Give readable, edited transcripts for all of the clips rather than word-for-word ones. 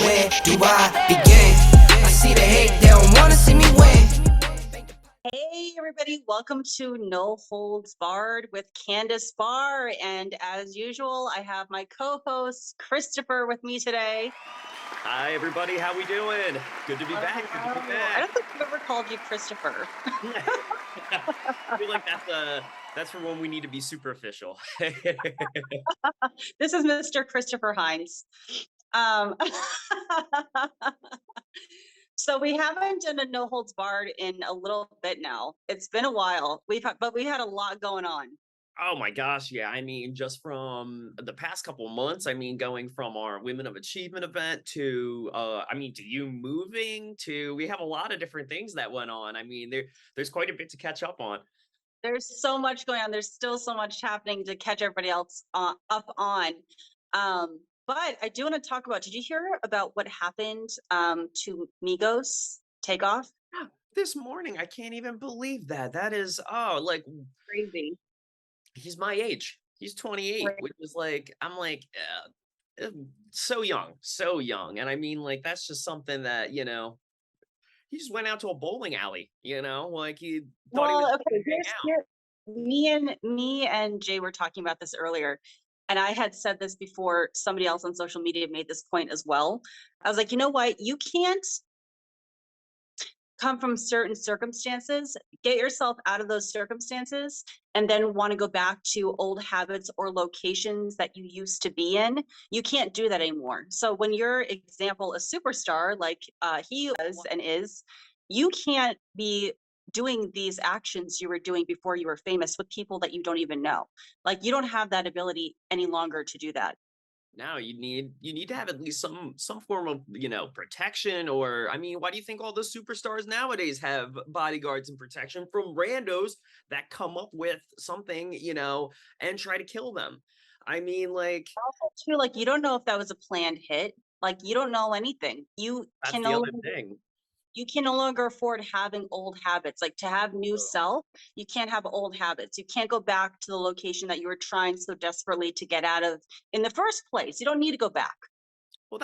where do I begin? I see the hate, they don't wanna see me win. Hey everybody, welcome to No Holds Barred with Candice Bar. And as usual, I have my co-host Christopher with me today. Hi everybody, how we doing? Good to be back. Good to be I back. don't think I've ever called you Christopher. I feel like that's for when we need to be superficial. This is Mr. Christopher Heinze. Um, so we haven't done a No Holds Barred in a little bit now. It's been a while. we had a lot going on. Oh my gosh, yeah. I mean, just from the past couple months, I mean, going from our Women of Achievement event to to you moving to we have a lot of different things that went on. I mean, there's quite a bit to catch up on. There's so much going on. There's still so much happening to catch everybody else up on. But I do want to talk about, did you hear about what happened to Migos Takeoff? Yeah, this morning, I can't even believe that. That is like Crazy. he's my age. He's 28, Right. which is like, I'm like, so young, so young. And I mean, like, that's just something that, he just went out to a bowling alley, like he thought he was Well, just okay, gonna hang out. me and Jay were talking about this earlier, and I had said this before. Somebody else on social media made this point as well. I was like, you know what? You can't come from certain circumstances, get yourself out of those circumstances, and then want to go back to old habits or locations that you used to be in. You can't do that anymore. So when you're, example, a superstar like he was and is, you can't be doing these actions you were doing before you were famous with people that you don't even know. Like, you don't have that ability any longer to do that. Now you need to have at least some form of, protection. Or I mean, why do you think all the superstars nowadays have bodyguards and protection from randos that come up with something, and try to kill them? I mean, like, Also, too, like, you don't know if that was a planned hit. Like, you don't know anything. that's the other thing. You can no longer afford having old habits. Like, to have new self, you can't have old habits. You can't go back to the location that you were trying so desperately to get out of in the first place. You don't need to go back. Well,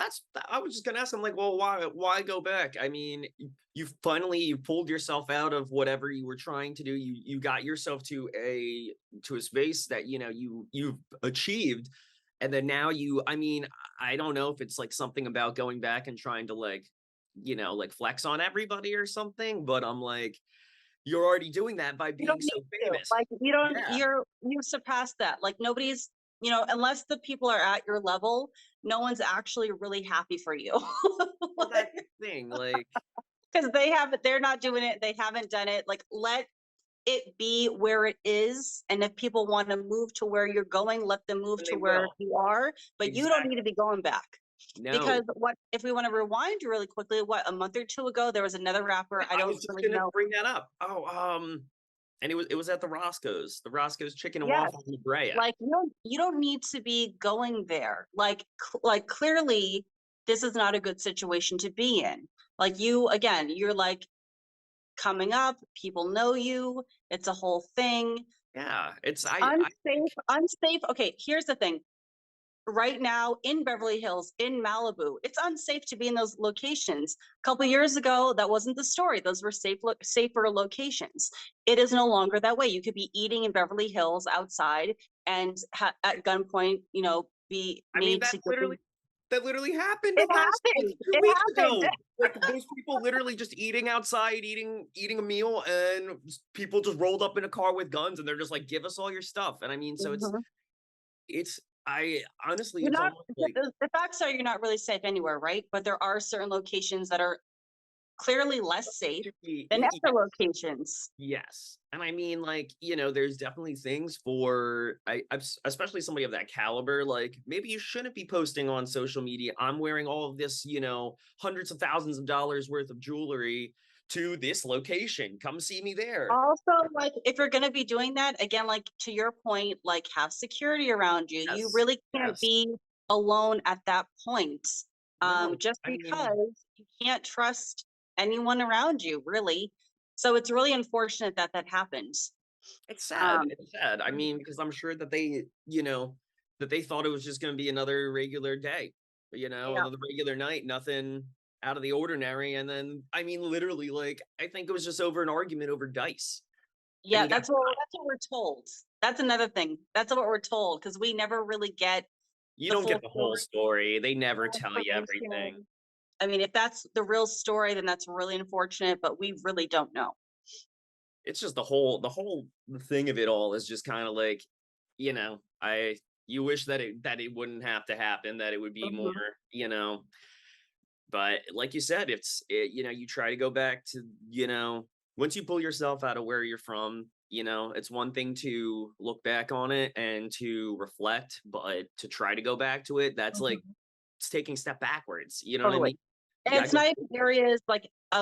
I was just gonna ask him, like, well, why go back? I mean, you pulled yourself out of whatever you were trying to do. You got yourself to a space that you've achieved, and then now I mean, I don't know if it's like something about going back and trying to, like, like flex on everybody or something, but I'm like, you're already doing that by You don't being need so to. famous. Like, you don't, Yeah, you've surpassed that. Like, nobody's, unless the people are at your level, no one's actually really happy for you. well, that's the thing. Like, Because they're not doing it, they haven't done it. Like, let it be where it is. And if people want to move to where you're going, let them move and to they where will. you are. But you don't need Exactly. to be going back. No. Because what if we want to rewind really quickly, what, a month or two ago, there was another rapper. Yeah, I I don't was just really gonna know. bring that up. Oh, and it was at the Roscoe's Chicken and Yes. Waffle in La Brea. Like, you don't need to be going there. Like, clearly this is not a good situation to be in. Like, you're like coming up, people know you, it's a whole thing. Yeah, it's I think Unsafe. Okay, here's the thing. Right now in Beverly Hills, in Malibu, it's unsafe to be in those locations. A couple years ago, that wasn't the story. Those were safer locations. It is no longer that way. You could be eating in Beverly Hills outside and at gunpoint, be I mean made to give you. that literally happened It last like happened. 2 It weeks happened. ago. Like, those people literally just eating outside, eating a meal, and people just rolled up in a car with guns, and they're just like, "Give us all your stuff." And I mean, so Mhm. it's I honestly, You're it's not. almost The, like the the facts are you're not really safe anywhere, right? But there are certain locations that are clearly less safe should be. than other locations. Yes. And I mean, like, there's definitely things for especially somebody of that caliber. Like, maybe you shouldn't be posting on social media, I'm wearing all of this, hundreds of thousands of dollars worth of jewelry to this location. Come see me there. Also, like, if you're going to be doing that again, like, to your point, like, have security around you. You Yes. really can't Yes. be alone at that point, No. just I mean, because you can't trust anyone around you, really. So it's really unfortunate that that happens. it's sad. um It's sad. I mean, because I'm sure that they thought it was just going to be another regular day. Yeah. on the regular night, nothing out of the ordinary. And then, I mean, literally, like, I think it was just over an argument over dice. And Yeah, he got, that's what we're told. That's another thing. That's what we're told because we never really get you the don't full get the whole story, story. They never full tell you everything. information. I mean, if that's the real story, then that's really unfortunate, but we really don't know. It's just the whole thing of it all is just kind of like, I you wish that it wouldn't have to happen, that it would be more, Mhm. you know, but like you said, you try to go back to, once you pull yourself out of where you're from, it's one thing to look back on it and to reflect, but to try to go back to it, that's like Mhm. it's taking a step backwards. You know what I Totally. mean? You And gotta it's go. not even areas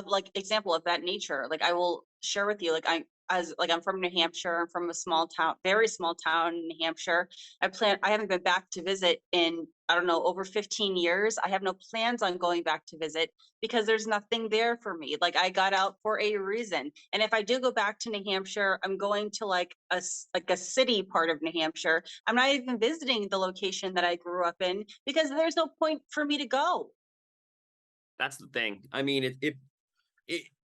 like example of that nature. Like I will share with you, I'm from New Hampshire. I'm from a small town, very small town in New Hampshire. I haven't been back to visit in, I don't know, over 15 years. I have no plans on going back to visit because there's nothing there for me. Like I got out for a reason. And if I do go back to New Hampshire, I'm going to like a city part of New Hampshire. I'm not even visiting the location that I grew up in because there's no point for me to go. That's the thing. I mean,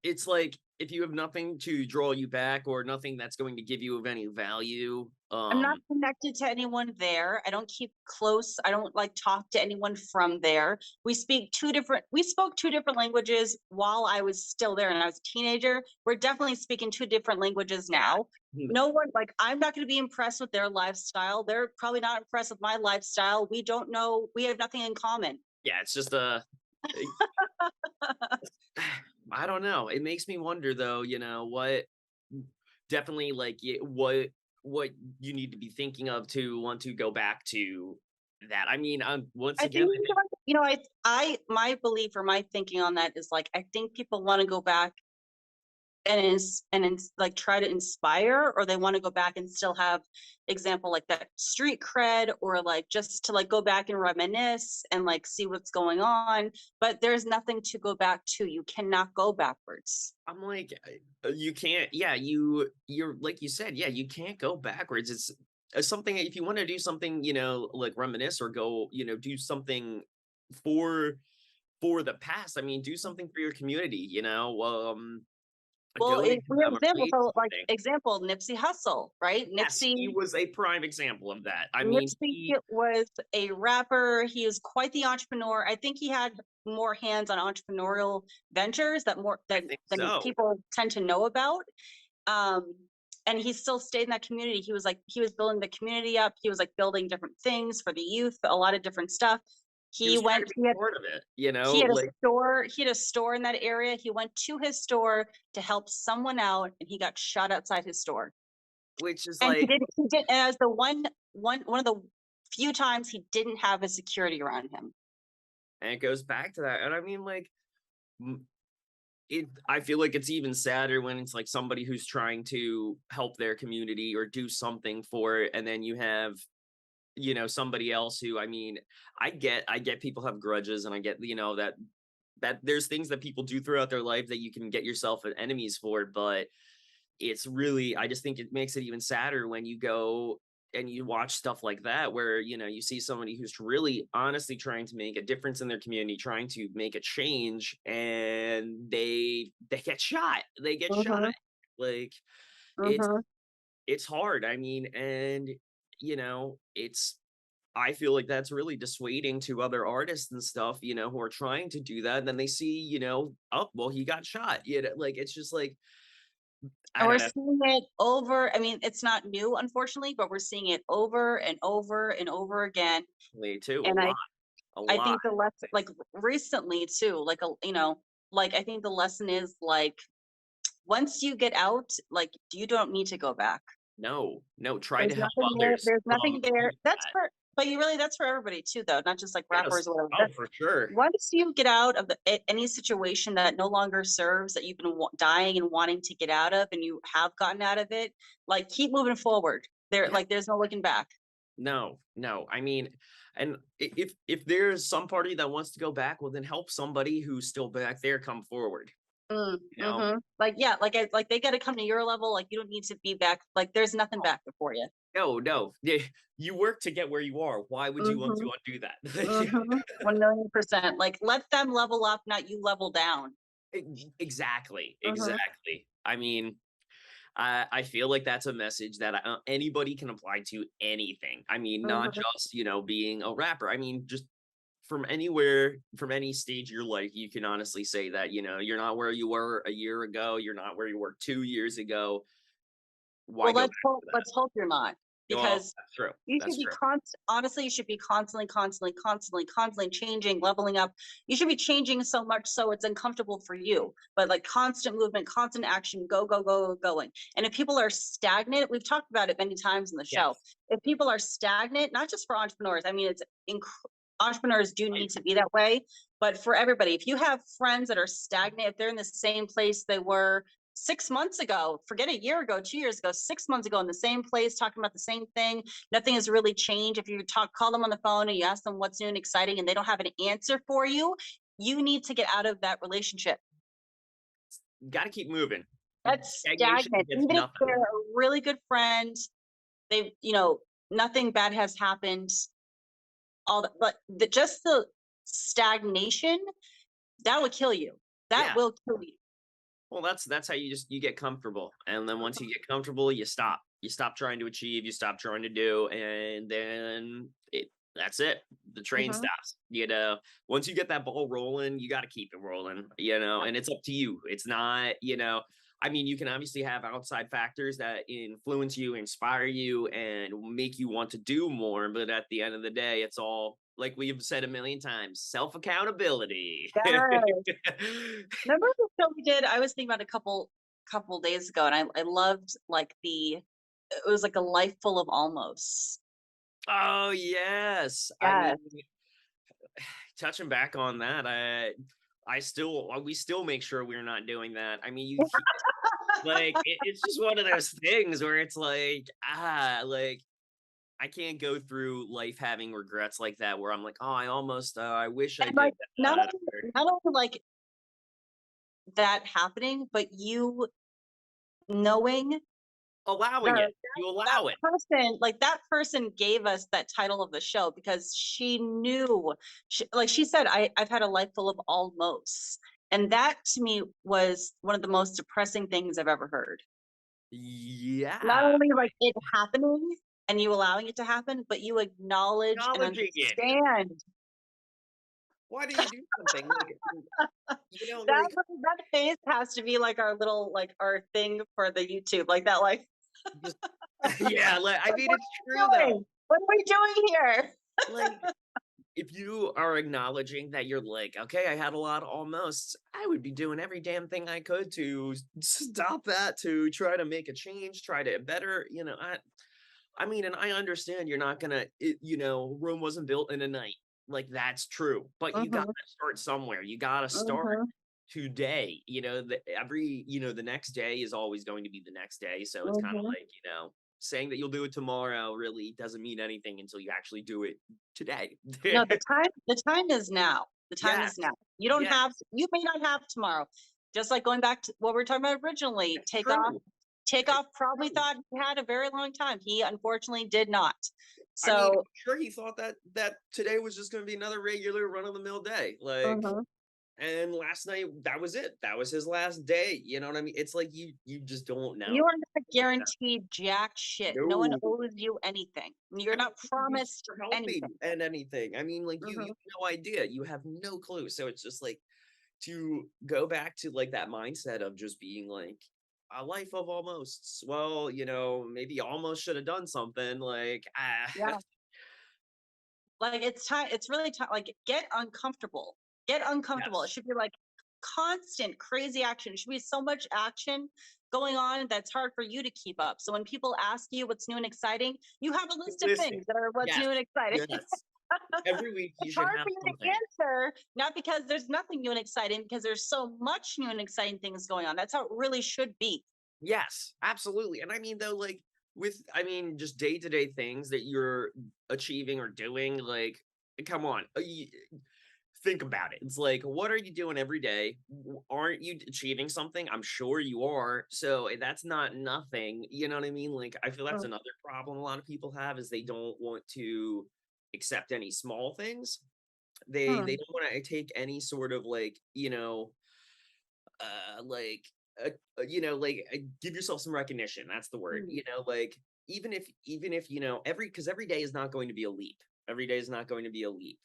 it's like if you have nothing to draw you back or nothing that's going to give you of any value, I'm not connected to anyone there. I don't keep close. I don't like talk to anyone from there. We spoke two different languages while I was still there and I was a teenager. We're definitely speaking two different languages yeah. now. No one, like, I'm not going to be impressed with their lifestyle. They're probably not impressed with my lifestyle. We don't know. We have nothing in common. Yeah, it's just a I don't know. It makes me wonder though, what definitely like what you need to be thinking of to want to go back to that. I mean, once I again, think, my belief or my thinking on that is like, I think people want to go back like try to inspire, or they want to go back and still have example like that street cred, or like just to like go back and reminisce and like see what's going on, but there's nothing to go back to. You cannot go backwards. I'm like, you can't. Yeah, you're like you said. Yeah, you can't go backwards. It's something. If you want to do something, like reminisce or go, do something for for the past. I mean, do something for your community. Well, Go to we have examples, commemorate so like something. example Nipsey Hussle, right? Yes, he was a prime example of that. I mean, Nipsey was a rapper. He was quite the entrepreneur. I think he had more hands on entrepreneurial ventures that more I than think than so. people tend to know about. Um, and he still stayed in that community. He was building the community up. He was like building different things for the youth, a lot of different stuff. He He was trying went. to be part of it, He had a like, store. He had a store in that area. He went to his store to help someone out, and he got shot outside his store. which is And he like, didn't. He did as the one of the few times he didn't have his security around him. and it goes back to that. And I mean, like, m- I feel like it's even sadder when it's like somebody who's trying to help their community or do something for it, and then you have, somebody else who, I mean, I get people have grudges, and I get, that there's things that people do throughout their life that you can get yourself enemies for, but it's really, I just think it makes it even sadder when you go and you watch stuff like that where, you see somebody who's really honestly trying to make a difference in their community, trying to make a change, and they get shot. They get shot. Mhm, Like, it's mhm. it's hard. I mean, and it's I feel like that's really dissuading to other artists and stuff, who are trying to do that. And then they see, oh, well, he got shot. Like, it's just like, And I we're don't know. seeing it over. I mean, it's not new, unfortunately, but we're seeing it over and over and over again. Me too, a And lot, a I lot. think the lesson, like recently too, like I think the lesson is like once you get out, like you don't need to go back. No, no, try to There's help nothing there. others There's nothing there. avoid That's that. for, but you really, that's for everybody too, though, not just like Yes. rappers or whatever. Oh, for sure. Once you get out of any situation that no longer serves, that you've been dying and wanting to get out of, and you have gotten out of it, like keep moving forward. Yeah. There's no looking back. No, no. I mean, and if there's some party that wants to go back, well, then help somebody who's still back there come forward. You know, Like, yeah, like they got to come to your level. Like, you don't need to be back. Like, there's nothing back before you. no, you work to get where you are. Why would you want to undo that? 1,000,000%. Like, let them level up, not you level down. Exactly, Mhm, exactly. I mean, I feel like that's a message that anybody can apply to anything. I mean, not mhm. just, being a rapper. I mean, just from anywhere, from any stage of your life, you can honestly say that, you're not where you were a year ago. You're not where you were 2 years ago. Why Well, go back to that? let's hope you're not, Well, because that's true. you should That's be true. honestly, you should be constantly changing, leveling up. You should be changing so much so it's uncomfortable for you. But like constant movement, constant action, going. And if people are stagnant, we've talked about it many times in the show. Yes. If people are stagnant, not just for entrepreneurs, I mean, entrepreneurs do I need to be that way, but for everybody, if you have friends that are stagnant, if they're in the same place they were 6 months ago, forget a year ago, 2 years ago, 6 months ago, in the same place, talking about the same thing, nothing has really changed. If you call them on the phone and you ask them what's new and exciting and they don't have an answer for you, you need to get out of that relationship. got to keep moving. That's Stagnation stagnant. gets Even if nothing. they're a really good friend, they, nothing bad has happened. All that, but just the stagnation, that would kill you. That Yeah. will kill you. Well, that's how you get comfortable, and then once you get comfortable, you stop. You stop trying to achieve. You stop trying to do, and then that's it. The train Mhm. stops. Once you get that ball rolling, you got to keep it rolling. And it's up to you. It's not. I mean, you can obviously have outside factors that influence you, inspire you, and make you want to do more. But at the end of the day, it's all like we've said a million times: self accountability. Yes. Remember the show we did? I was thinking about a couple days ago, and I loved like it was like a life full of almost. Oh, yes. I mean, Yes. touching back on that, we still make sure we're not doing that. I mean, it's just one of those things where it's like I can't go through life having regrets like that where I'm like, oh, I wish I And like did that. not only like that happening, but you knowing Allowing that it. You that allow it. that person gave us that title of the show because she knew, like she said, I've had a life full of almost. And that to me was one of the most depressing things I've ever heard. Not Yeah. only like it happening and you allowing it to happen, but you acknowledge and Acknowledging it. understand Why do you do something? Like, that face has to be like our little, like our thing for the YouTube, like that, like just, yeah, like, I mean, what it's are true we though. doing? What are we doing here? Like, if you are acknowledging that you're like, okay, I had a lot of almost, I would be doing every damn thing I could to stop that, to try to make a change, try to better, I mean, and I understand you're not gonna, Rome wasn't built in a night. Like that's true, but you gotta Mhm, start somewhere. You gotta start mhm, today. The next day is always going to be the next day. So it's kind of mhm. like, saying that you'll do it tomorrow really doesn't mean anything until you actually do it today. No, the time is now. The time is Yes, now. You don't yes, have, you may not have tomorrow. Just like going back to what we were talking about originally, it's true. Takeoff It's probably true. thought he had a very long time. He unfortunately did not. I mean, So, I'm sure he thought that today was just going to be another regular run of the mill day. Like, mhm. and last night that was it. That was his last day. You know what I mean? It's like you just don't You know. are not guaranteed jack shit. No one No. owes you anything. You're I mean, not you could be promised super healthy anything. and anything. I mean, like you Mhm. have no idea. You have no clue. So it's just like to go back to like that mindset of just being like a life of almosts. Well, maybe almost should have done something. Like, Yeah. Like it's time, it's really time, like get uncomfortable. Get uncomfortable. It yes, should be like constant crazy action. It should be so much action going on that's hard for you to keep up. So when people ask you what's new and exciting, you have a list of listen. things that are what's Yes, new and exciting. yes. Every week you It's should hard have for you to something. answer, not because there's nothing new and exciting, because there's so much new and exciting things going on. That's how it really should be. Yes, absolutely. And I mean, though, like just day to day things that you're achieving or doing, like, come on. think about it. It's like, what are you doing every day? Aren't you achieving something? I'm sure you are. So that's not nothing. You know what I mean? Like, I feel that's Mm. another problem a lot of people have is they don't want to accept any small things. They Hmm. don't want to take any sort of like, like give yourself some recognition. That's the word. Mm. Like even if every every day is not going to be a leap. Every day is not going to be a leap.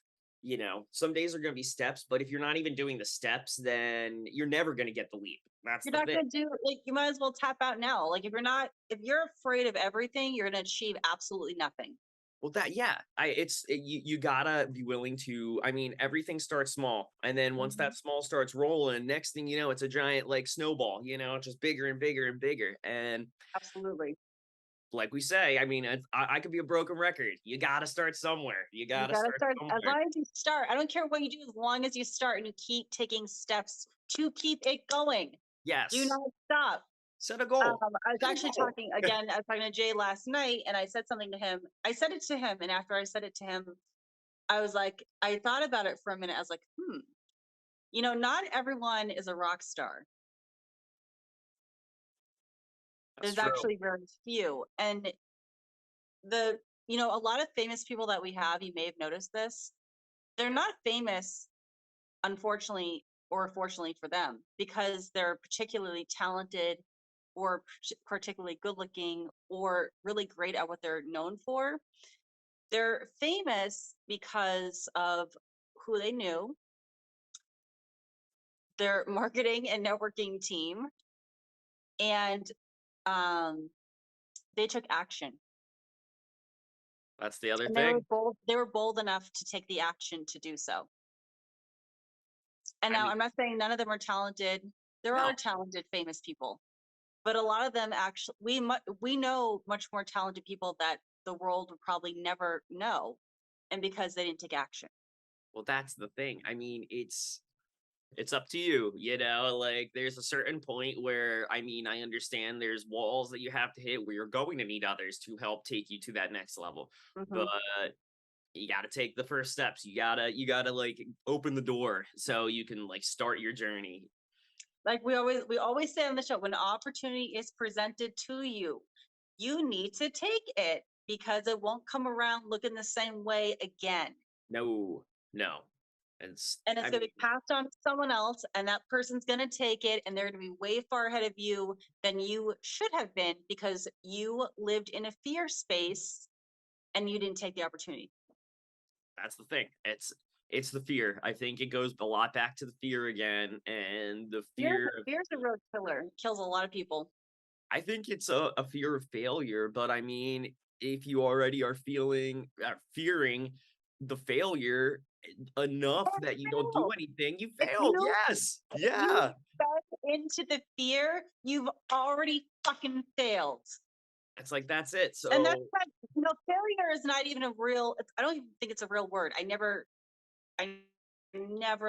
Some days are going to be steps, but if you're not even doing the steps, then you're never going to get the leap. That's You're the not thing. gonna do like you might as well tap out now. Like if you're afraid of everything, you're gonna achieve absolutely nothing. Well, yeah, you gotta be willing to. I mean, everything starts small, and then once Mhm. that small starts rolling, next thing you know, it's a giant like snowball. Just bigger and bigger and bigger. And Absolutely. like we say, I mean, I could be a broken record. You gotta start somewhere. You You gotta gotta start start as somewhere. long as you start. I don't care what you do, as long as you start and you keep taking steps to keep it going. Do Yes, not stop. set a goal. I was Set a actually goal. talking again, I was talking to Jay last night and I said something to him. I said it to him, and after I said it to him, I was like, I thought about it for a minute. I was like, not everyone is a rock star. That's There's true. actually very few. And a lot of famous people that we have, you may have noticed this, they're not famous, unfortunately, or fortunately for them, because they're particularly talented or particularly good looking or really great at what they're known for. They're famous because of who they knew, their marketing and networking team, and um, they took action. That's the other And they were thing. bold. They were bold enough to take the action to do so. And I now mean, I'm not saying none of them are talented. There are no, talented, famous people, but a lot of them actually, we know much more talented people that the world would probably never know, and because they didn't take action. well, that's the thing. I mean, it's up to you, like there's a certain point where I mean, I understand there's walls that you have to hit where you're going to need others to help take you to that next level. But Hmm. you got to take the first steps. You got to like open the door so you can like start your journey. Like we always say on the show, when opportunity is presented to you, you need to take it because it won't come around looking the same way again. No, no. It's And it's I going mean, to be passed on to someone else, and that person's going to take it, and they're going to be way far ahead of you than you should have been because you lived in a fear space and you didn't take the opportunity. that's the thing. It's the fear. I think it goes a lot back to the fear again and the Fear, fear of fear's a real killer. It kills a lot of people. I think it's a fear of failure, but I mean, if you already are fearing the failure enough that you don't do Fail. anything, you If failed. you Yes. if you Yeah. fed into the fear, you've already fucking failed. It's like that's it. And that's So not, failure is not even a real, I don't even think it's a real word. I never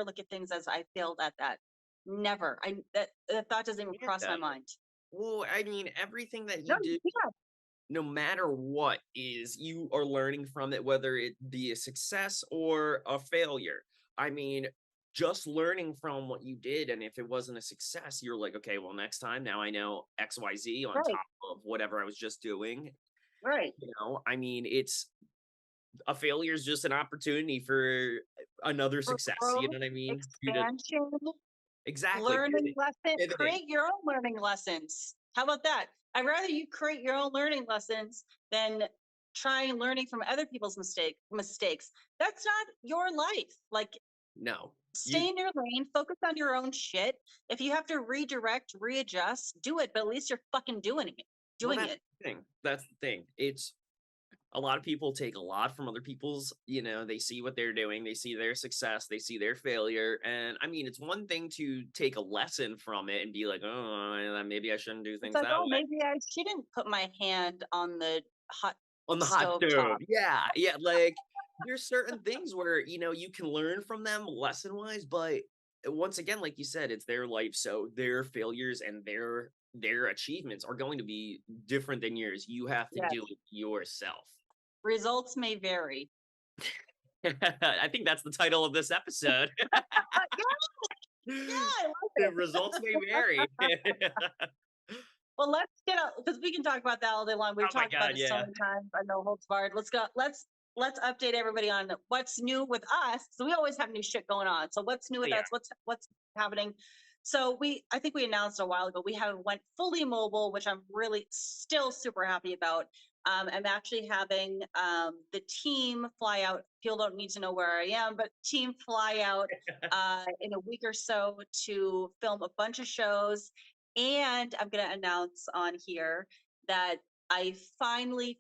look at things as I failed at that. Never. That thought doesn't even can't cross my though. mind. Well, I mean, everything that No, you do, you can't. no matter what, is you are learning from it, whether it be a success or a failure. I mean, just learning from what you did, and if it wasn't a success, you're like, okay, well, next time now I know XYZ on Right, top of whatever I was just doing. right. I mean, it's a failure is just an opportunity for another For success. You growth, know what I mean? For you to expansion, exactly learning lesson, pivoting. create your own learning lessons. How about that? I'd rather you create your own learning lessons than trying learning from other people's mistakes. That's not your life. Like, No, you stay in your lane, focus on your own shit. If you have to redirect, readjust, do it, but at least you're fucking doing it. well, Doing that's it. the thing. That's the thing. It's a lot of people take a lot from other people's, they see what they're doing, they see their success, they see their failure. And I mean, it's one thing to take a lesson from it and be like, oh, maybe I shouldn't do It's things like, that oh, way. maybe I shouldn't put my hand on the hot On the hot stove stove. top. Yeah. Yeah. Like there's certain things where, you can learn from them lesson wise, but once again, like you said, it's their life. So their failures and their achievements are going to be different than yours. You have to Yes. do it yourself. Results may vary. I think that's the title of this episode. Yeah, I love The it. results may vary. Well, let's get out because we can talk about that all day long. We've Oh my talked about God, it so yeah. many times. I know holds barred. Let's go. Let's update everybody on what's new with us. So we always have new shit going on. So what's new Oh with yeah. us? What's happening? So I think we announced a while ago we have went fully mobile, which I'm really still super happy about. I'm actually having the team fly out. People don't need to know where I am, but team fly out in a week or so to film a bunch of shows. And I'm going to announce on here that I finally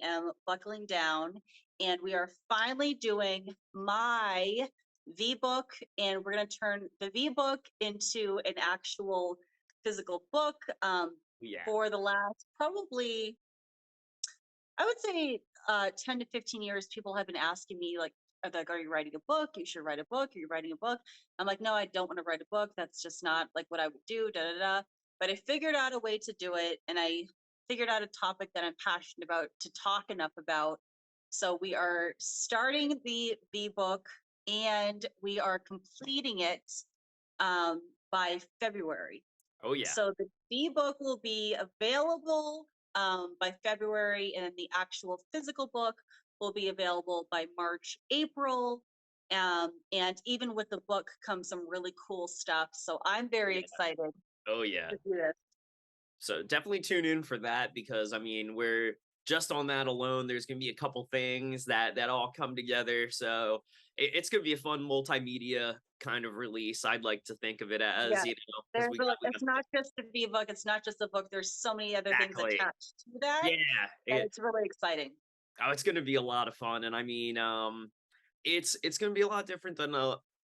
am buckling down, and we are finally doing my V book, and we're going to turn the V book into an actual physical book. Yeah. For the last probably, I would say, 10 to 15 years, people have been asking me, like, are you writing a book? You should write a book. Are you writing a book? I'm like, no, I don't want to write a book. That's just not like what I would do, da da da. But I figured out a way to do it, and I figured out a topic that I'm passionate about to talk enough about. So we are starting the V book, and we are completing it by February. Oh yeah. So the ebook will be available by February, and then the actual physical book will be available by March, April. And even with the book comes some really cool stuff. So I'm very Yeah. excited Oh yeah. to do this. So definitely tune in for that because I mean we're just on that alone. There's gonna be a couple things that all come together. So it's gonna be a fun multimedia kind of release. I'd like to think of it as, Yeah. because we got It's not just the ebook, it's not just the book. There's so many other things exactly. attached to that. Yeah. And it's really exciting. It's gonna be a lot of fun. And I mean, it's gonna be a lot different than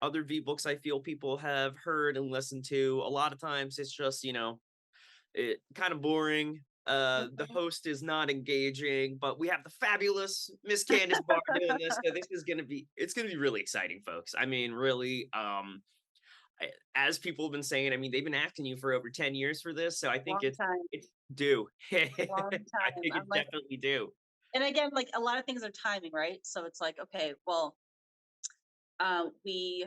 other V books I feel people have heard and listened to. A lot of times it's just, it kind of boring. The Mhm. host is not engaging, but we have the fabulous Miss Candice Bar doing this. So this is it's gonna be really exciting, folks. I mean, really, as people have been saying, I mean, they've been asking you for over 10 years for this, so I think Long time, it's due. I long time. think I'm it's like, definitely due. and again, like a lot of things are timing, right? So it's like, okay, well, we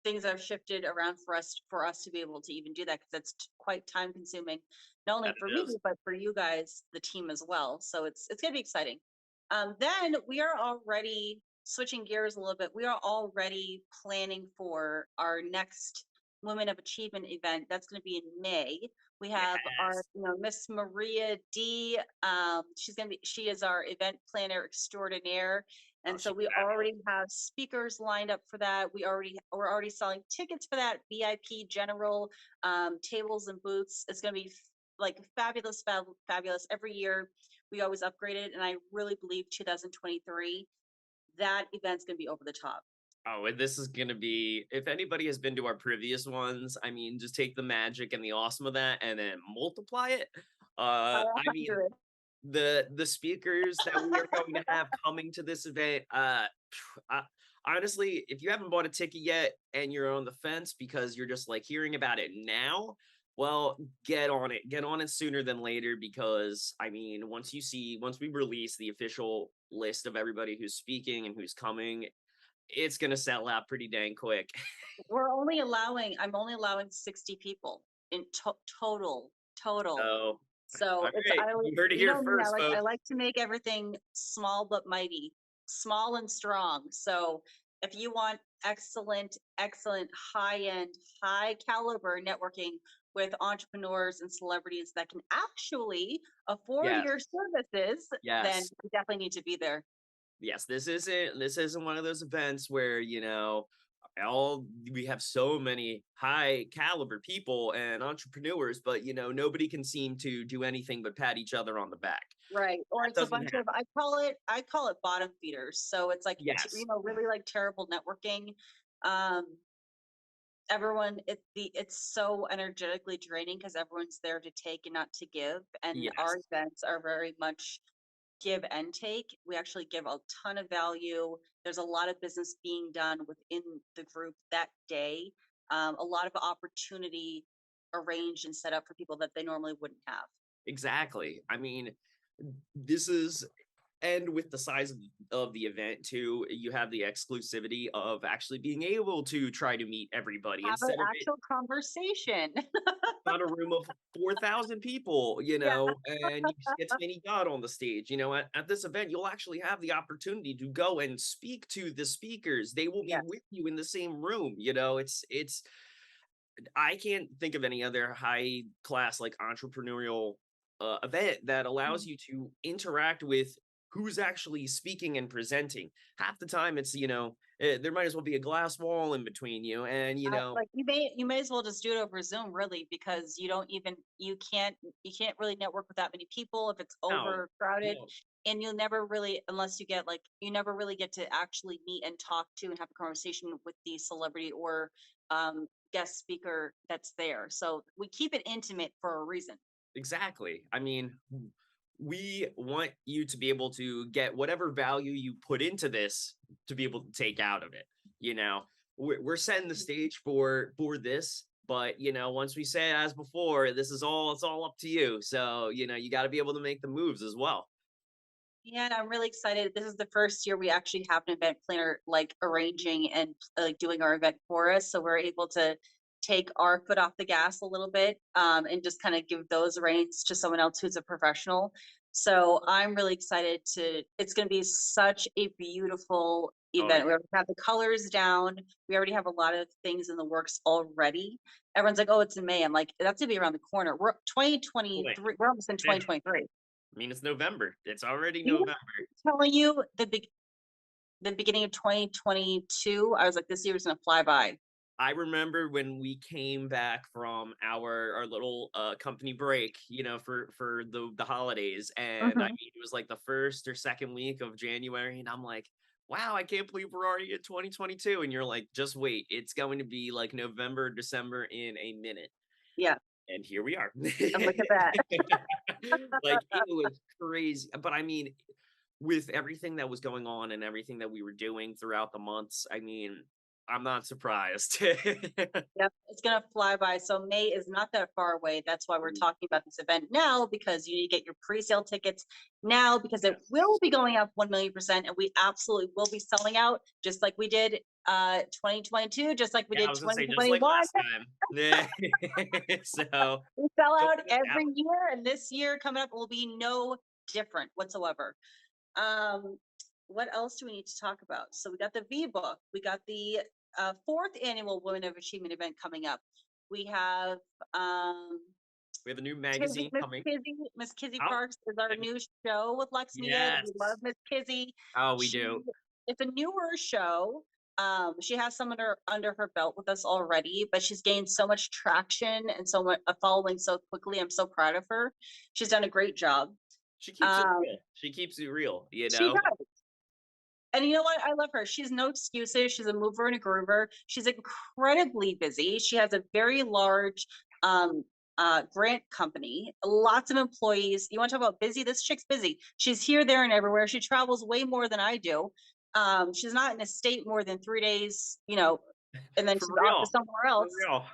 things have shifted around for us to be able to even do that because it's quite time consuming, not only That for it me is. but for you guys, the team as well. So it's gonna be exciting. Then we are already switching gears a little bit. We are already planning for our next Women of Achievement event. That's going to be in May. We have our, Yes. Miss Maria D. She is our event planner extraordinaire. Oh, And so she's we fabulous. already have speakers lined up for that. We're already selling tickets for that, VIP general, tables and booths. It's going to be like fabulous. Every year we always upgrade it, and I really believe 2023 that event's going to be over the top. Oh, and this is gonna be, if anybody has been to our previous ones, I mean, just take the magic and the awesome of that and then multiply it. By I mean, 100. the speakers that we are going to have coming to this event, I, honestly, if you haven't bought a ticket yet and you're on the fence because you're just like hearing about it now, well, get on it sooner than later, because I mean, once we release the official list of everybody who's speaking and who's coming, it's gonna sell out pretty dang quick. I'm only allowing 60 people in total. So, So all right, you heard it you here know me, first, I folks. like to make everything small but mighty, small and strong. So if you want excellent high end, high caliber networking with entrepreneurs and celebrities that can actually afford Yes, your services, then yes. you definitely need to be there. Yes, this isn't one of those events where, all we have so many high caliber people and entrepreneurs, but nobody can seem to do anything but pat each other on the back. Right. Or That it's a doesn't bunch of, happen. I call it bottom feeders. So it's like, Yes. really like terrible networking. Um, everyone it's so energetically draining because everyone's there to take and not to give, and our Yes. events are very much give and take. We actually give a ton of value. There's a lot of business being done within the group that day, a lot of opportunity arranged and set up for people that they normally wouldn't have. Exactly. I mean, this is And with the size of the event too, you have the exclusivity of actually being able to try to meet everybody Have an instead of it actual conversation. not a room of 4,000 people, Yeah. and you just get to meet God on the stage. At this event, you'll actually have the opportunity to go and speak to the speakers. They will be Yes. with you in the same room. It's I can't think of any other high class like entrepreneurial event that allows Mm. you to interact with who's actually speaking and presenting. Half the time, it's there might as well be a glass wall in between you, and Like you may as well just do it over Zoom, really, because you can't really network with that many people if it's no, overcrowded, no, and you'll never really, unless you get like, you never really get to actually meet and talk to and have a conversation with the celebrity or guest speaker that's there. So we keep it intimate for a reason. exactly. I mean, we want you to be able to get whatever value you put into this to be able to take out of it. We're setting the stage for this, but once we say as before, it's all up to you. So you got to be able to make the moves as well. Yeah, and I'm really excited. This is the first year we actually have an event planner like arranging and like doing our event for us. So we're able to take our foot off the gas a little bit, and just kind of give those reins to someone else who's a professional. So I'm really excited it's going to be such a beautiful Oh event. We already have the colors down. We already have a lot of things in the works already. Everyone's like, oh, it's in May. I'm like, that's gonna be around the corner. We're yeah. 2023. We're almost in Yeah. 2023. I mean, it's November. It's already You know, November. telling you the beginning of 2022, I was like, this year is gonna fly by. I remember when we came back from our little company break, for the holidays, and I Mhm. mean it was like the first or second week of January, and I'm like, wow, I can't believe we're already in 2022. And you're like, just wait, it's going to be like November, December in a minute. Yeah, And here we are. and look at that. Like it was crazy. But I mean, with everything that was going on and everything that we were doing throughout the months, I mean, I'm not surprised. Yep, it's gonna fly by. So May is not that far away. That's why we're talking about this event now, because you need to get your pre-sale tickets now, because it will Yes. be going up 1,000,000%, and we absolutely will be selling out just like we did 2022, just like we Yeah, I did was gonna say just like 2021. last time. Yeah. So We sell don't out miss out. every year, and this year coming up will be no different whatsoever. Um, what else do we need to talk about? So we got the V book, we got the fourth annual Women of Achievement event coming up. We have We have a new magazine coming. Miss Kizzy Oh, Parks is our new show with Luxe Media. We love yes. Miss Kizzy. Oh, we She do. It's a newer show. She has some under her belt with us already, but she's gained so much traction and so much a following so quickly. I'm so proud of her. She's done a great job. She keeps it Um, real. She keeps it real, you she know? does. And you know what? I love her. She's no excuses. She's a mover and a groover. She's incredibly busy. She has a very large grant company, lots of employees. You want to talk about busy? This chick's busy. She's here, there, and everywhere. She travels way more than I do. She's not in a state more than 3 days, and then For she's off to real. somewhere For else. real.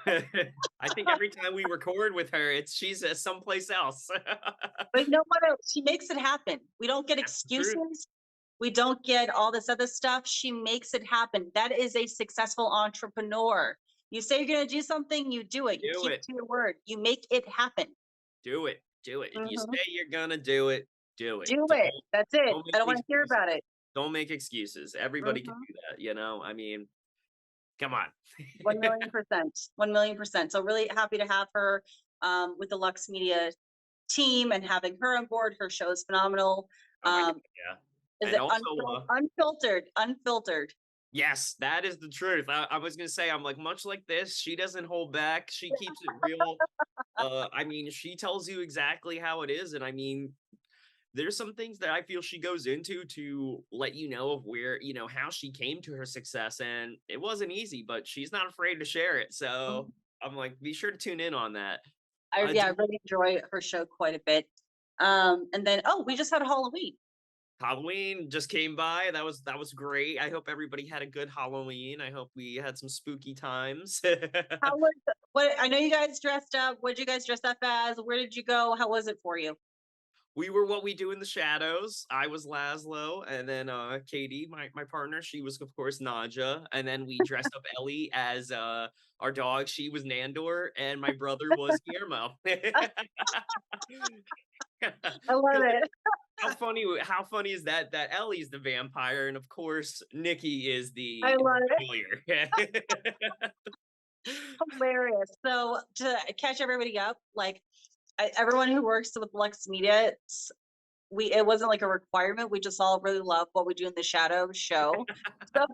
I think every time we record with her, she's someplace else. But you know what? She makes it happen. We don't get That's the truth. excuses. We don't get all this other stuff. She makes it happen. That is a successful entrepreneur. You say you're going to do something, you do it. You Do keep it. to your word. You make it happen. Do it. Do it. If you Mhm. say you're gonna do it, do it. Do it. That's it. Don't I make don't want to hear excuses. about it. Don't make excuses. Everybody can Mhm. do that. I mean, come on. 1,000,000%. 1,000,000%. So really happy to have her with the Luxe Media team and having her on board. Her show is phenomenal. Oh my god, Um, yeah. is And it also, unfiltered? Unfiltered. yes, that is the truth. I was gonna say, I'm like, much like this, she doesn't hold back. She keeps it real. I mean, she tells you exactly how it is, and I mean, there's some things that I feel she goes into to let you know of where, how she came to her success, and it wasn't easy, but she's not afraid to share it. So I'm like, be sure to tune in on that. Yeah, I Do really enjoy her show quite a bit. And then we just had Halloween. Halloween just came by. That was great. I hope everybody had a good Halloween. I hope we had some spooky times. How was what I know you guys dressed up. What did you guys dress up as? Where did you go? How was it for you? we were what we do in the shadows. I was Laszlo, and then Katie, my partner, she was of course Naja, and then we dressed up Ellie as our dog. She was Nandor, and my brother was Guillermo. I love it. How funny is that Ellie's the vampire, and of course Nikki is I the love it. lawyer. Hilarious. So to catch everybody up, like everyone who works with Luxe Media, it wasn't like a requirement. We just all really love what we do in the shadow show. So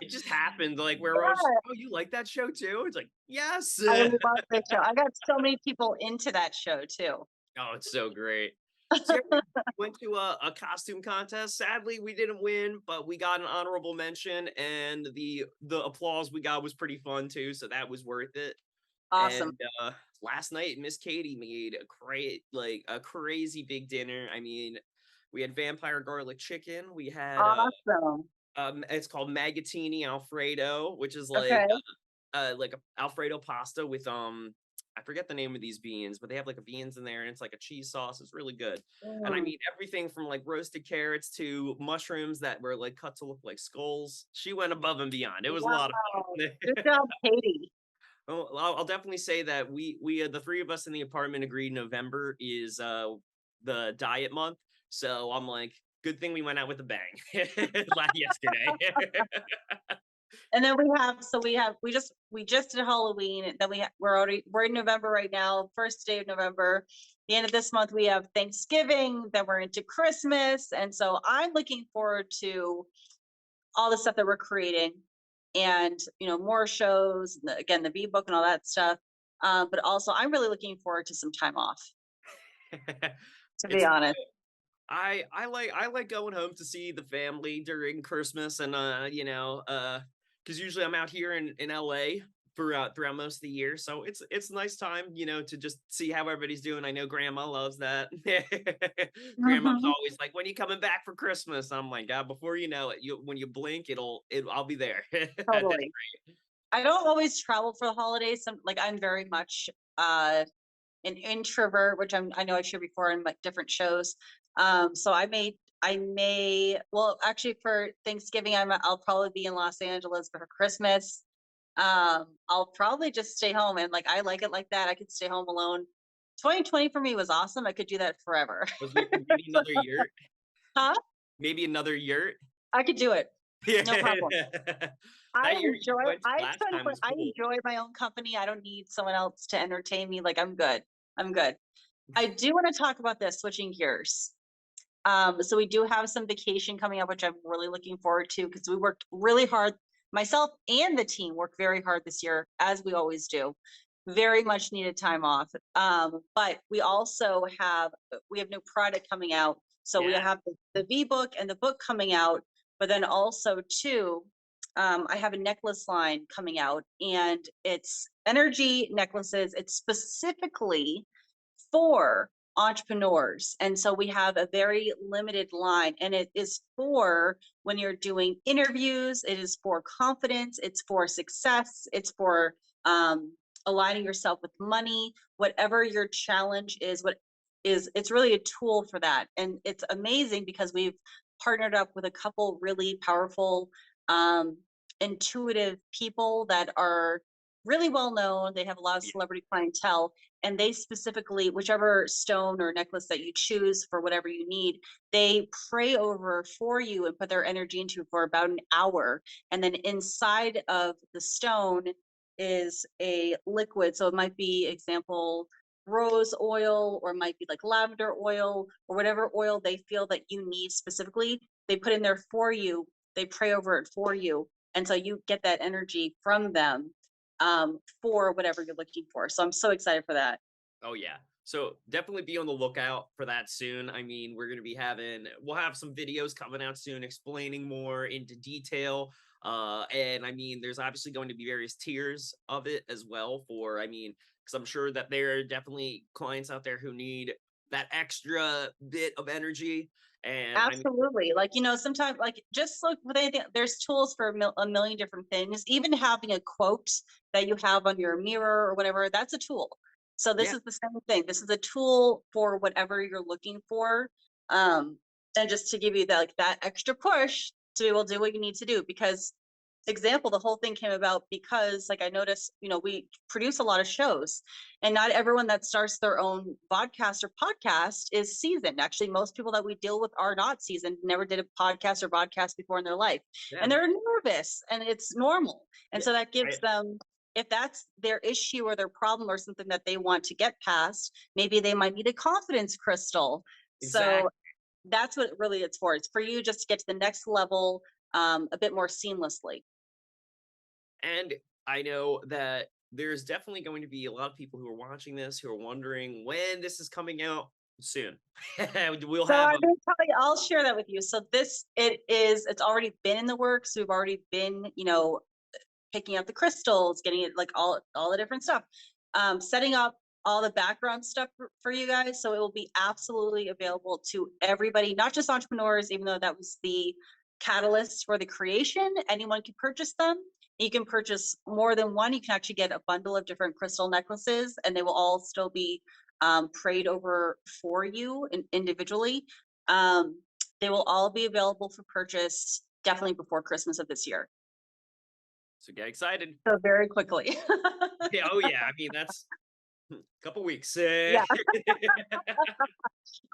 It just happened, like, we're all just, "Oh, you like that show too?" It's like, "Yes." I love this show. I got so many people into that show too. Oh, it's so great. So yeah, we went to a costume contest. Sadly, we didn't win, but we got an honorable mention, and the applause we got was pretty fun too, so that was worth it. Awesome. And last night, Miss Katie made a crazy big dinner. I mean, we had vampire garlic chicken. We had Awesome. it's called Magatini Alfredo, which is Okay. like a Alfredo pasta with I forget the name of these beans, but they have like a beans in there, and it's like a cheese sauce. It's really good. And I Mm. mean everything from like roasted carrots to mushrooms that were like cut to look like skulls. She went above and beyond. It was a lot of Wow. fun. Good job, Katie. Well, I'll definitely say that we the three of us in the apartment agreed November is the diet month. So I'm like, good thing we went out with a bang yesterday. And then we just did Halloween. Then we're in November right now, first day of November. The end of this month we have Thanksgiving. Then we're into Christmas, and so I'm looking forward to all the stuff that we're creating, and more shows. Again, the V book and all that stuff. But also, I'm really looking forward to some time off. To be It's honest. I like going home to see the family during Christmas, and because usually I'm out here in LA throughout most of the year, so it's a nice time, to just see how everybody's doing. I know Grandma loves that. Grandma's Mhm. always like, "When you coming back for Christmas?" I'm like, "God, before you know it, when you blink, I'll be there." That's Totally. I don't always travel for the holidays. Like I'm very much an introvert, which I know I shared before in my different shows. So well, actually for Thanksgiving, I'll probably be in Los Angeles, but for Christmas, I'll probably just stay home. And like, I like it like that. I could stay home alone. 2020 for me was awesome. I could do that forever. Was maybe another yurt, Huh? maybe another yurt. I could do it. No problem. That yurt you went to last time was I cool. enjoy my own company. I don't need someone else to entertain me. Like I'm good. I'm good. I do want to talk about this, switching gears. So we do have some vacation coming up, which I'm really looking forward to because we worked really hard. Myself and the team worked very hard this year, as we always do. Very much needed time off. But we also we have new product coming out. So we Yeah. have the V book and the book coming out, but then also too, I have a necklace line coming out, and it's energy necklaces. It's specifically for entrepreneurs. And so we have a very limited line, and it is for when you're doing interviews, it is for confidence, it's for success, it's for aligning yourself with money, whatever your challenge is, it's really a tool for that. And it's amazing because we've partnered up with a couple really powerful, intuitive people that are really well known. They have a lot of Yeah. celebrity clientele, and they specifically, whichever stone or necklace that you choose for whatever you need, they pray over for you and put their energy into for about an hour. And then inside of the stone is a liquid. So it might be, example, rose oil, or it might be like lavender oil, or whatever oil they feel that you need specifically. They put in there for you. They pray over it for you. And so you get that energy from them, for whatever you're looking for. So I'm so excited for that. Oh yeah. So definitely be on the lookout for that soon. I mean, we'll have some videos coming out soon explaining more into detail. And I mean, there's obviously going to be various tiers of it as well because I'm sure that there are definitely clients out there who need that extra bit of energy. And I mean, Absolutely. Like, sometimes, like, just look with anything, there's tools for a million different things. Even having a quote that you have on your mirror or whatever, that's a tool. So this Yeah. is the same thing. This is a tool for whatever you're looking for. And just to give you that, like that extra push to be able to do what you need to do. Because example, the whole thing came about because like I noticed, we produce a lot of shows and not everyone that starts their own podcast or podcast is seasoned. Actually, most people that we deal with are not seasoned, never did a podcast or podcast before in their life. Yeah. And they're nervous and it's normal. And Yeah, so that gives them, if that's their issue or their problem or something that they want to get past, maybe they might need a confidence crystal. exactly. So that's what really it's for. It's for you just to get to the next level a bit more seamlessly. And I know that there's definitely going to be a lot of people who are watching this who are wondering when this is coming out soon. We'll So have I'm going to tell you, I'll share that with you. So it's already been in the works. We've already been, picking up the crystals, getting it like all the different stuff, setting up all the background stuff for you guys. So it will be absolutely available to everybody, not just entrepreneurs, even though that was the catalyst for the creation. Anyone can purchase them. You can purchase more than one. You can actually get a bundle of different crystal necklaces and they will all still be prayed over for you individually. They will all be available for purchase definitely before Christmas of this year. so get excited. So very quickly. Yeah, oh yeah. I mean, that's a couple weeks. Yeah.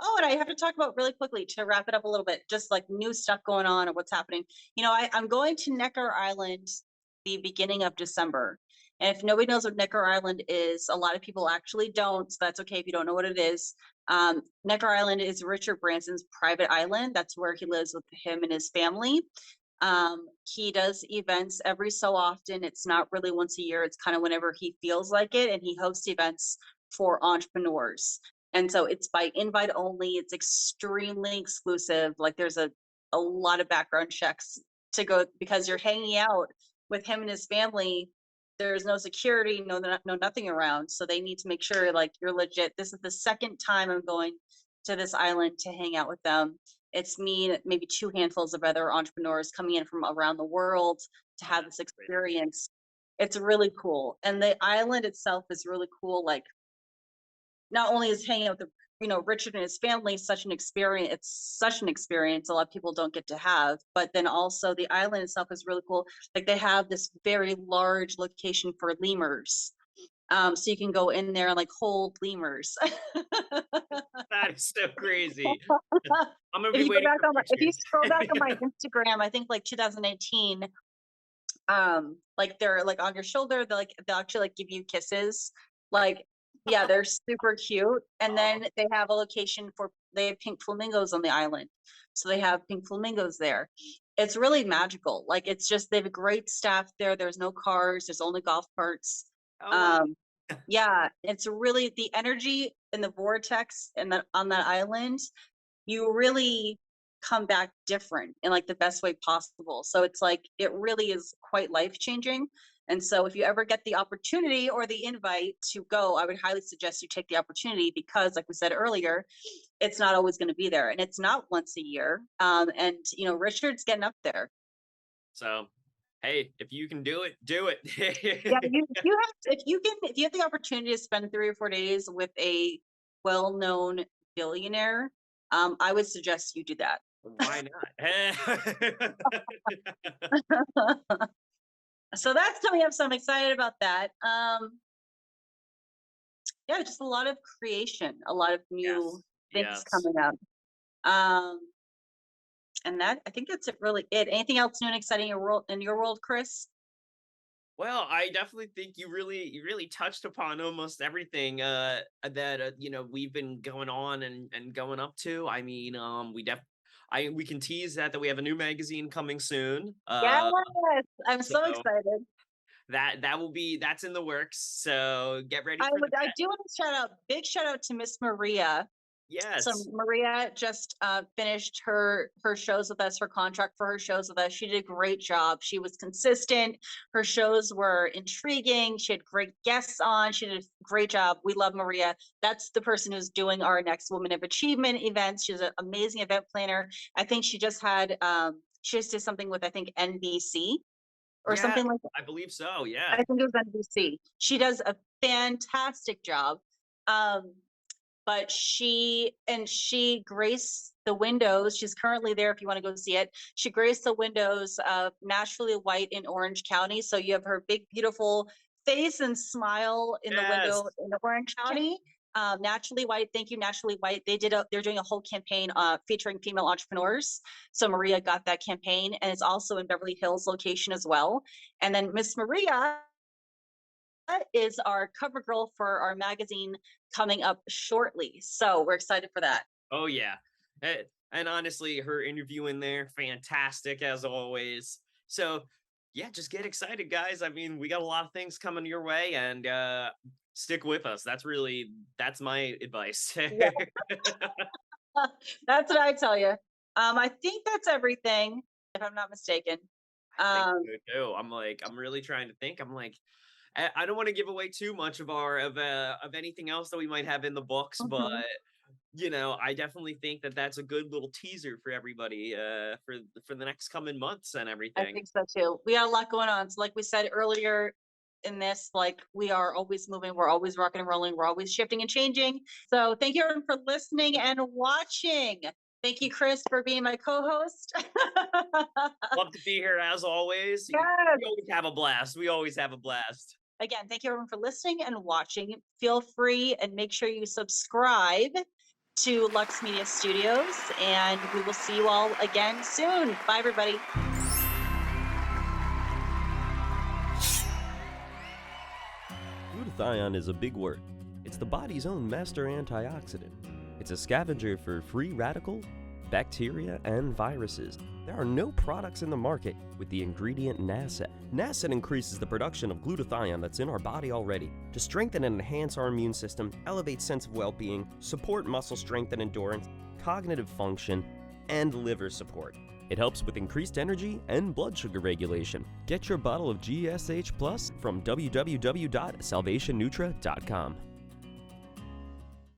Oh, and I have to talk about really quickly to wrap it up a little bit, just like new stuff going on or what's happening. I'm going to Necker Island the beginning of December. And if nobody knows what Necker Island is, a lot of people actually don't. So that's okay if you don't know what it is. Necker Island is Richard Branson's private island. That's where he lives with him and his family. He does events every so often. It's not really once a year. It's kind of whenever he feels like it. And he hosts events for entrepreneurs. And so it's by invite only. It's extremely exclusive. Like there's a lot of background checks to go because you're hanging out with him and his family. There's no security, no nothing around. So they need to make sure like you're legit. This is the second time I'm going to this island to hang out with them. It's me, maybe two handfuls of other entrepreneurs coming in from around the world to have this experience. It's really cool. And the island itself is really cool. Like not only is hanging out with Richard and his family such an experience, it's such an experience a lot of people don't get to have, but then also the island itself is really cool. Like they have this very large location for lemurs. So you can go in there and like hold lemurs. That is so crazy. I'm gonna If be you go waiting back for on if you pictures. scroll back on my Instagram, I think like 2018, like they're like on your shoulder, they'll actually like give you kisses. Like, yeah, they're super cute. And then they have a location they have pink flamingos on the island. So they have pink flamingos there. It's really magical. Like it's just they have a great staff there. There's no cars, there's only golf carts. Oh wow. Yeah, it's really the energy in the vortex and on that island, you really come back different in like the best way possible. So it's like it really is quite life-changing. And so if you ever get the opportunity or the invite to go, I would highly suggest you take the opportunity because like we said earlier, it's not always going to be there and it's not once a year. And Richard's getting up there. So hey, if you can do it, do it. Yeah, if you have the opportunity to spend 3 or 4 days with a well-known billionaire, I would suggest you do that. Why not? So that's coming up. So I'm excited about that. Yeah, just a lot of creation, a lot of new things Yes. coming up. And that I think that's really it. Anything else new and exciting in your world, Chris? Well, I definitely think you really touched upon almost everything that we've been going on and going up to. I mean, we can tease that we have a new magazine coming soon. Yes, I'm so So excited. that's in the works. So get ready I for that. do want to big shout out to Miss Maria. Yes. So Maria just finished her shows with us, her contract for her shows with us. She did a great job. She was consistent. Her shows were intriguing. She had great guests on. She did a great job. We love Maria. That's the person who's doing our next Woman of Achievement events. She's an amazing event planner. I think she just did something with, I think, NBC or Yeah, something like that. I believe so. Yeah. I think it was NBC. She does a fantastic job. But she graced the windows. She's currently there if you want to go see it. She graced the windows of Naturally White in Orange County. So you have her big, beautiful face and smile in the window in Orange County. Naturally White, thank you, Naturally White. They're doing a whole campaign featuring female entrepreneurs. So Maria got that campaign, and it's also in Beverly Hills location as well. And then Miss Maria is our cover girl for our magazine coming up shortly. So we're excited for that. Oh yeah. And honestly, her interview in there, fantastic as always. So yeah, just get excited, guys. I mean, we got a lot of things coming your way, and stick with us. That's my advice. Yeah. That's what I tell you. I think that's everything, if I'm not mistaken. I think so too. I'm really trying to think. I'm like, I don't want to give away too much of anything else that we might have in the books, but I definitely think that that's a good little teaser for everybody for the next coming months and everything. I think so too. We got a lot going on. So like we said earlier in this, like, we are always moving, we're always rocking and rolling, we're always shifting and changing. So thank you everyone for listening and watching. Thank you, Chris, for being my co-host. Love to be here as always. Yes. We always have a blast. We always have a blast. Again, thank you everyone for listening and watching. Feel free and make sure you subscribe to Luxe Media Studios, and we will see you all again soon. Bye, everybody. Glutathione is a big word. It's the body's own master antioxidant. It's a scavenger for free radicals, bacteria, and viruses. There are no products in the market with the ingredient NASET. NASET increases the production of glutathione that's in our body already to strengthen and enhance our immune system, elevate sense of well-being, support muscle strength and endurance, cognitive function, and liver support. It helps with increased energy and blood sugar regulation. Get your bottle of GSH Plus from www.salvationnutra.com.